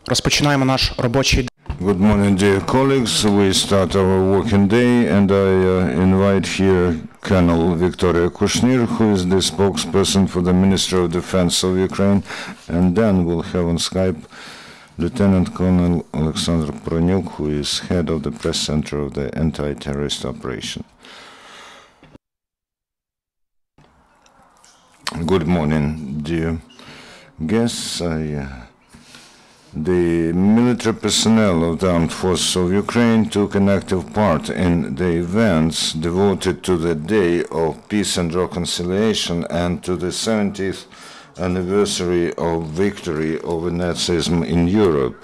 Розпочинаємо наш робочий день. Good morning, dear colleagues. We start our working day, and I invite here Colonel Viktoria Kushnir, who is the spokesperson for the Ministry of Defense of Ukraine, and then we'll have on Skype Lieutenant Colonel Olexandr Poronjuk, who is head of the press center of the anti-terrorist operation. Good morning, dear guests. The military personnel of the armed forces of Ukraine took an active part in the events devoted to the Day of Peace and Reconciliation and to the 70th anniversary of victory over Nazism in Europe.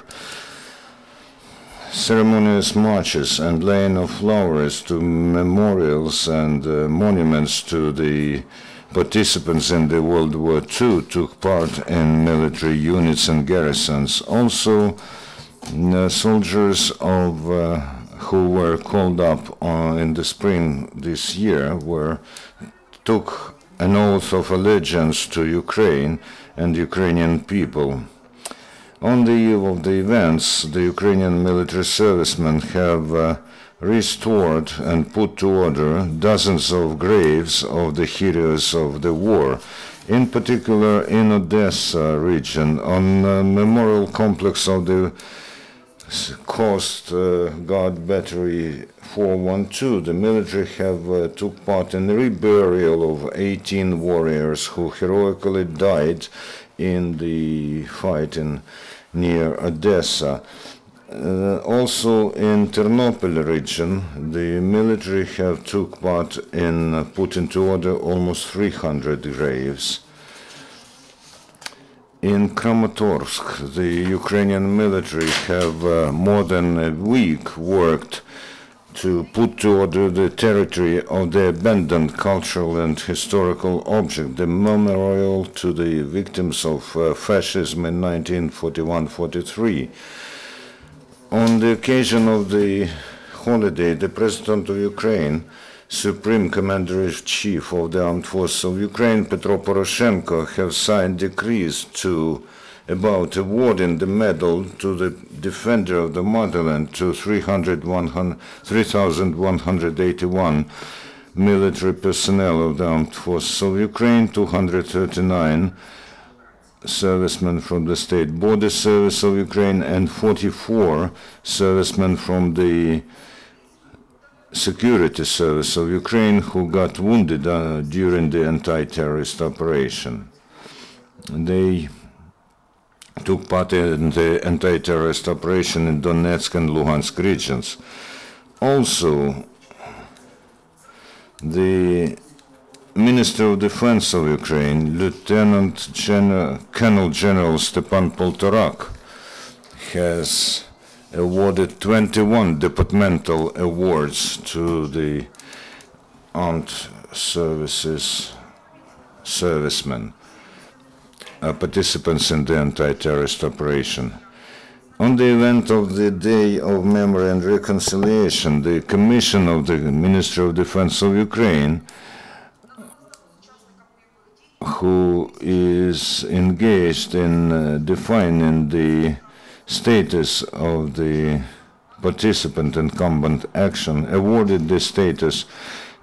Ceremonious marches and laying of flowers to memorials and monuments to the participants in the World War II took part in military units and garrisons. Also, soldiers who were called up in the spring this year took an oath of allegiance to Ukraine and Ukrainian people. On the eve of the events, the Ukrainian military servicemen have restored and put to order dozens of graves of the heroes of the war, in particular in Odessa region, on the memorial complex of the Coast Guard Battery 412. The military have took part in the reburial of 18 warriors who heroically died in the fight near Odessa. Also in Ternopil region, the military have took part in putting to order almost 300 graves. In Kramatorsk, the Ukrainian military have more than a week worked to put to order the territory of the abandoned cultural and historical object, the memorial to the victims of fascism in 1941-43. On the occasion of the holiday, the President of Ukraine, Supreme Commander-in-Chief of the Armed Forces of Ukraine, Petro Poroshenko, have signed decrees about awarding the medal to the defender of the motherland to 3,181 military personnel of the Armed Forces of Ukraine, 239 servicemen from the State Border Service of Ukraine, and 44 servicemen from the Security Service of Ukraine who got wounded during the anti-terrorist operation. They took part in the anti-terrorist operation in Donetsk and Luhansk regions. Also, the Minister of Defense of Ukraine, Lieutenant Colonel General Stepan Poltorak, has awarded 21 departmental awards to the armed services servicemen, participants in the anti-terrorist operation. On the event of the Day of Memory and Reconciliation, the Commission of the Ministry of Defense of Ukraine, who is engaged in defining the status of the participant in combat action, awarded the status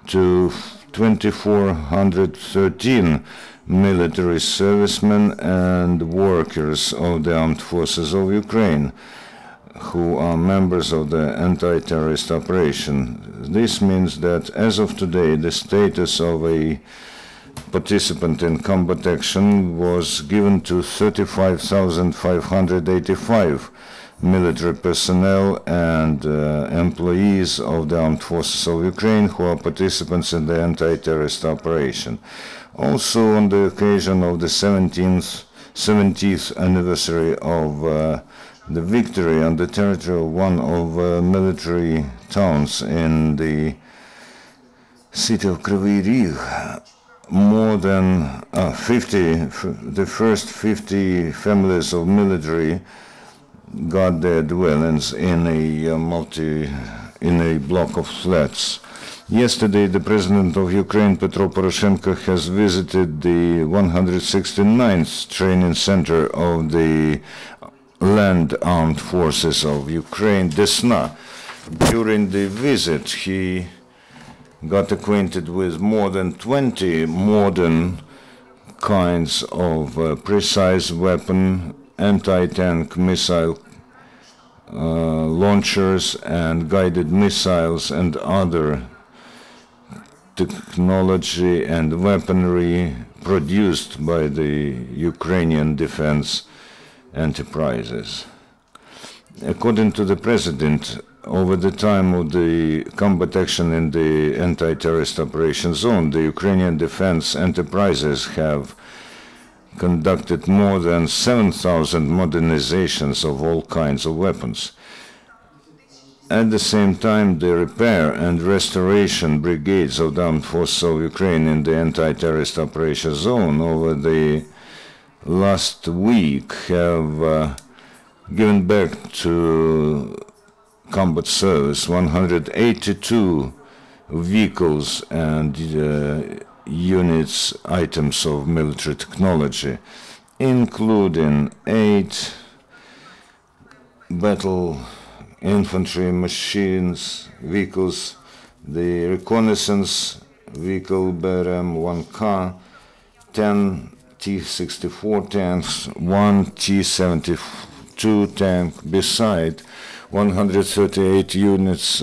to 2,413 military servicemen and workers of the armed forces of Ukraine who are members of the anti-terrorist operation. This means that as of today, the status of a participant in combat action was given to 35,585 military personnel and employees of the armed forces of Ukraine who are participants in the anti-terrorist operation. Also, on the occasion of the 70th anniversary of the victory on the territory of one of military towns in the city of Kryvyi Rih, more than the first 50 families of military got their dwellings in a block of flats. Yesterday, the President of Ukraine, Petro Poroshenko, has visited the 169th training center of the Land Armed Forces of Ukraine, Desna. During the visit, he got acquainted with more than 20 modern kinds of precise weapon, anti-tank missile launchers and guided missiles and other technology and weaponry produced by the Ukrainian defense enterprises. According to the President, over the time of the combat action in the anti-terrorist operation zone, the Ukrainian defense enterprises have conducted more than 7,000 modernizations of all kinds of weapons. At the same time, the repair and restoration brigades of the Armed Forces of Ukraine in the anti-terrorist operation zone over the last week have given back to combat service 182 vehicles and units, items of military technology, including 8 battle infantry machines, vehicles, the reconnaissance vehicle BRM-1K, 10 T-64 tanks, 1 T-72 tank, beside 138 units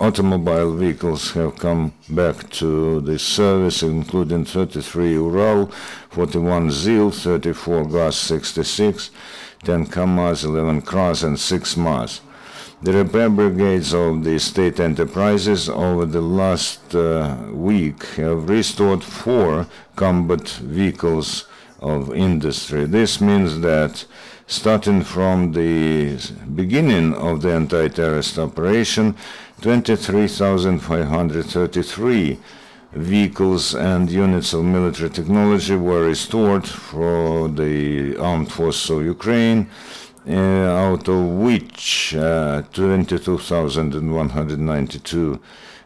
automobile vehicles have come back to the service, including 33 Ural, 41 ZIL, 34 GAZ-66, 10 KAMAZ, 11 KRAS, and 6 MAZ. The repair brigades of the state enterprises over the last week have restored 4 combat vehicles of industry. This means that starting from the beginning of the anti-terrorist operation, 23,533 vehicles and units of military technology were restored for the Armed Forces of Ukraine, out of which 22,192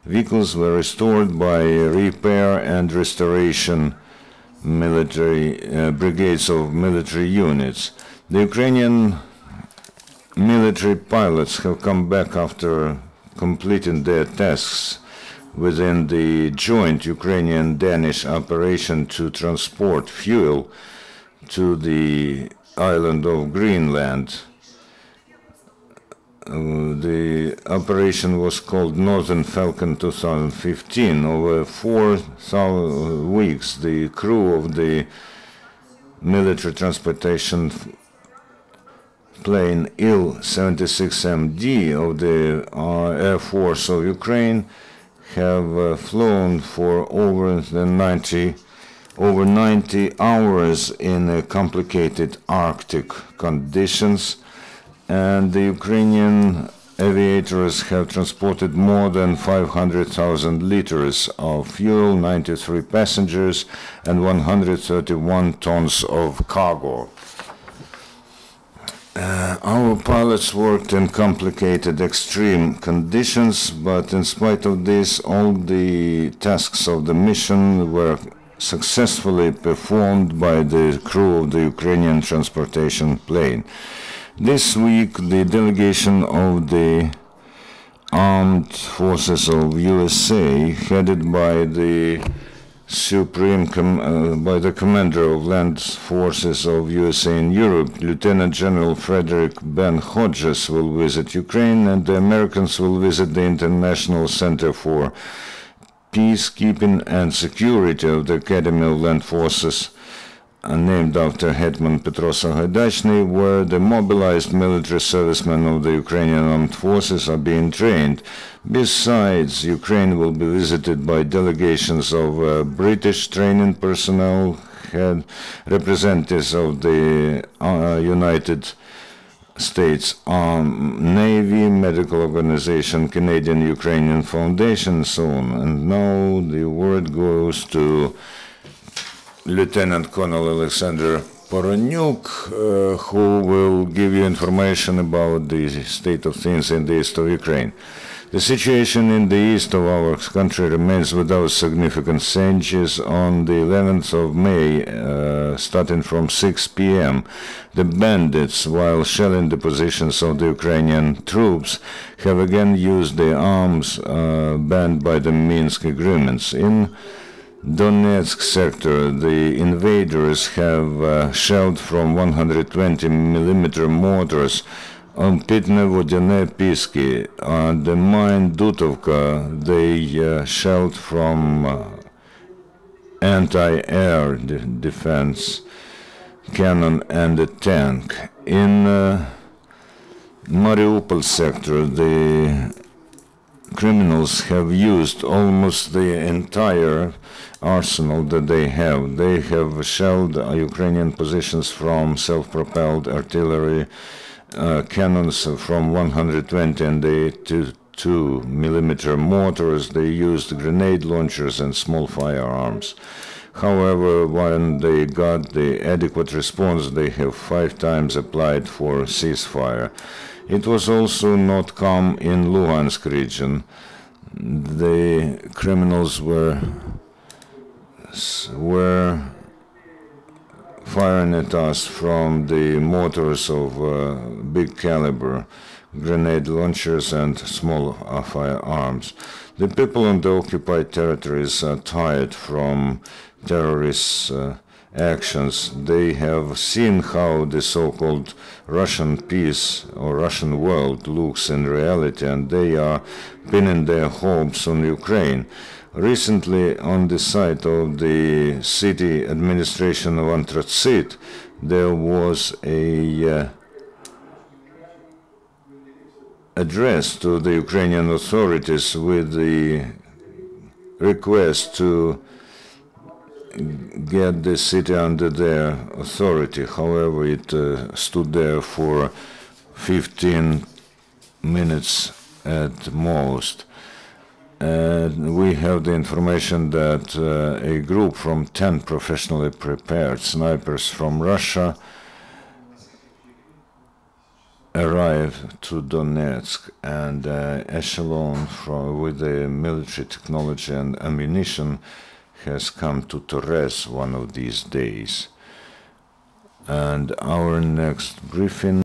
vehicles were restored by repair and restoration military brigades of military units. The Ukrainian military pilots have come back after completing their tasks within the joint Ukrainian-Danish operation to transport fuel to the island of Greenland. The operation was called Northern Falcon 2015. Over 4 weeks, the crew of the military transportation plane Il-76MD of the Air Force of Ukraine have flown for over 90 hours in complicated Arctic conditions, and the Ukrainian aviators have transported more than 500,000 liters of fuel, 93 passengers, and 131 tons of cargo. Our pilots worked in complicated extreme conditions, but in spite of this, all the tasks of the mission were successfully performed by the crew of the Ukrainian transportation plane. This week, the delegation of the Armed Forces of USA, headed by the by the Commander of Land Forces of USA in Europe, Lieutenant General Frederick Ben Hodges, will visit Ukraine, and the Americans will visit the International Center for Peacekeeping and Security of the Academy of Land Forces, named after Hetman Petro Sagaidaczny, where the mobilized military servicemen of the Ukrainian armed forces are being trained. Besides, Ukraine will be visited by delegations of British training personnel, representatives of the United States Navy, Medical Organization, Canadian-Ukrainian Foundation, and so on. And now the word goes to Lieutenant Colonel Olexandr Poronjuk, who will give you information about the state of things in the east of Ukraine. The situation in the east of our country remains without significant changes. On the 11th of May, starting from 6 p.m., the bandits, while shelling the positions of the Ukrainian troops, have again used the arms banned by the Minsk agreements. In Donetsk sector, the invaders have shelled from 120mm mortars on Pitne-Vodene Piski. On the mine Dutovka, they shelled from anti-air defense cannon and a tank. In Mariupol sector, the criminals have used almost the entire arsenal that they have. They have shelled Ukrainian positions from self-propelled artillery cannons from 120 and 82mm mortars. They used grenade launchers and small firearms. However, when they got the adequate response, they have 5 times applied for ceasefire. It was also not calm in Luhansk region. The criminals were firing at us from the mortars of big caliber, grenade launchers and small firearms. The people on the occupied territories are tired from terrorist actions. They have seen how the so-called Russian peace or Russian world looks in reality, and they are pinning their hopes on Ukraine. Recently, on the site of the city administration of Antratsit, there was a address to the Ukrainian authorities with the request to get the city under their authority. However, it stood there for 15 minutes at most. And we have the information that a group from 10 professionally prepared snipers from Russia arrived to Donetsk, and echelon with the military technology and ammunition has come to Torres one of these days. And our next briefing